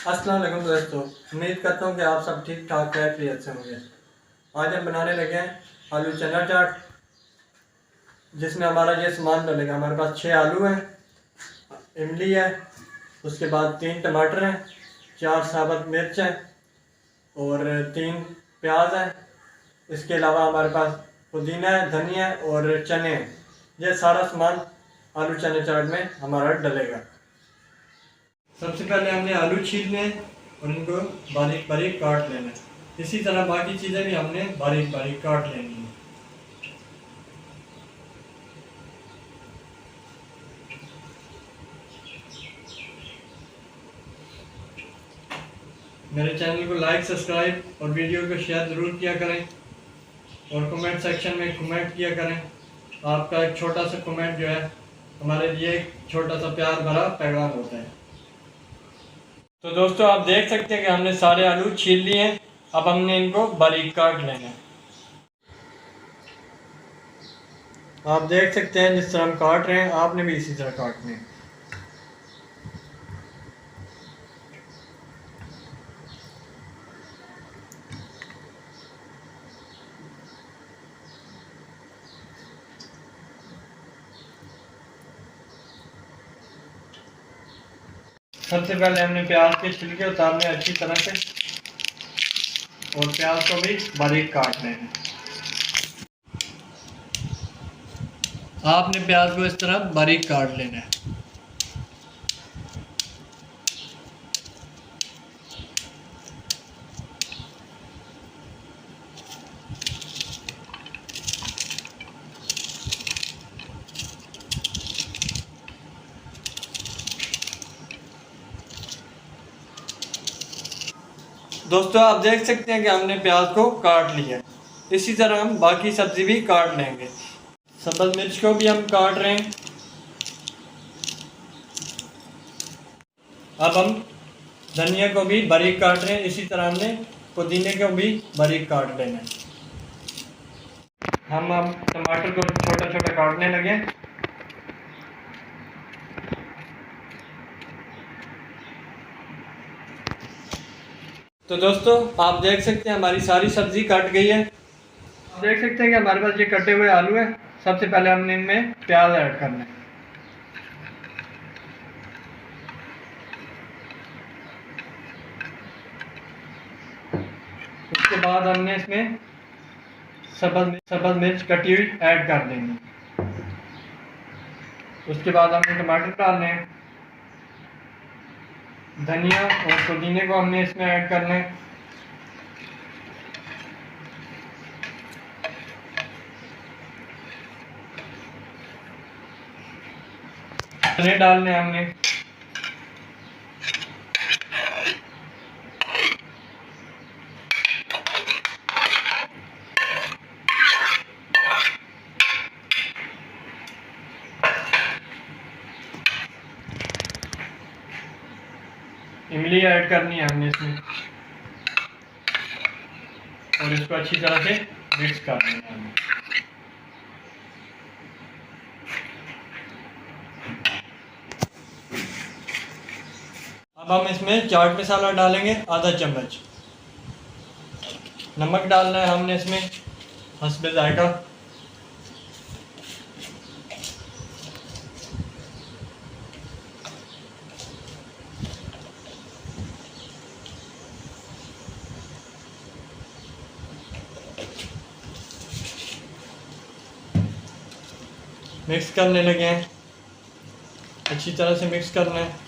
अस्सलाम वालेकुम दोस्तों, उम्मीद करता हूँ कि आप सब ठीक ठाक खैरियत से होंगे। आज हम बनाने लगे हैं आलू चना चाट, जिसमें हमारा ये सामान डलेगा। हमारे पास 6 आलू हैं, इमली है, उसके बाद 3 टमाटर हैं, 4 साबुत मिर्च हैं और 3 प्याज हैं। इसके अलावा हमारे पास पुदीना है, धनिया है और चने हैं। यह सारा सामान आलू चने चाट में हमारा डलेगा। सबसे पहले हमने आलू छीलने हैं और इनको बारीक बारीक काट लेना है। इसी तरह बाकी चीज़ें भी हमने बारीक बारीक काट लेनी है। मेरे चैनल को लाइक, सब्सक्राइब और वीडियो को शेयर ज़रूर किया करें और कमेंट सेक्शन में कमेंट किया करें। आपका एक छोटा सा कमेंट जो है हमारे लिए एक छोटा सा प्यार भरा पैगाम होता है। तो दोस्तों, आप देख सकते हैं कि हमने सारे आलू छील लिए हैं। अब हमने इनको बारीक काट लेना है। आप देख सकते हैं जिस तरह हम काट रहे हैं, आपने भी इसी तरह काटने हैं। सबसे पहले हमने प्याज के छिलके उतारने अच्छी तरह से और प्याज को भी बारीक काट लेना है। आपने प्याज को इस तरह बारीक काट लेना है। दोस्तों, आप देख सकते हैं कि हमने प्याज को काट लिया। इसी तरह हम बाकी सब्जी भी काट लेंगे। सब्ज़ मिर्च को भी हम काट रहे हैं। अब हम धनिया को भी बारीक काट रहे हैं। इसी तरह हमने पुदीने को भी बारीक काट लेना है। हम टमाटर को छोटा छोटा काटने लगे। तो दोस्तों, आप देख सकते हैं हमारी सारी सब्जी कट गई है। आप देख सकते हैं कि हमारे पास ये कटे हुए आलू है। सबसे पहले हमने इनमें प्याज ऐड करना है। उसके बाद हमने इसमें सब्ज़ मिर्च कटी हुई ऐड कर देंगे। उसके बाद हमने टमाटर डालने हैं। धनिया और पुदीने को हमने इसमें ऐड करना है। चने डालने हमने। इमली ऐड करनी है हमने इसमें और इसको अच्छी तरह से मिक्स कर देना है। अब हम इसमें चाट मसाला डालेंगे आधा चम्मच। नमक डालना है हमने इसमें हस्बे जायका। मिक्स करने लगे हैं। अच्छी तरह से मिक्स करना है।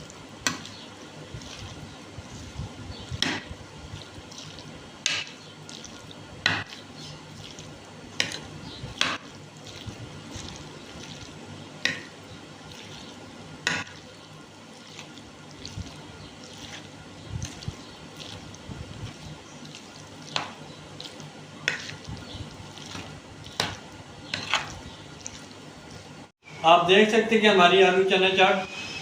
आप देख सकते हैं कि हमारी आलू चना चाट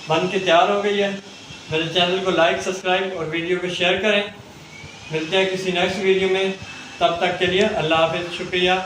बन के तैयार हो गई है। मेरे चैनल को लाइक, सब्सक्राइब और वीडियो को शेयर करें। मिलते हैं किसी नेक्स्ट वीडियो में। तब तक के लिए अल्लाह हाफ़िज़। शुक्रिया।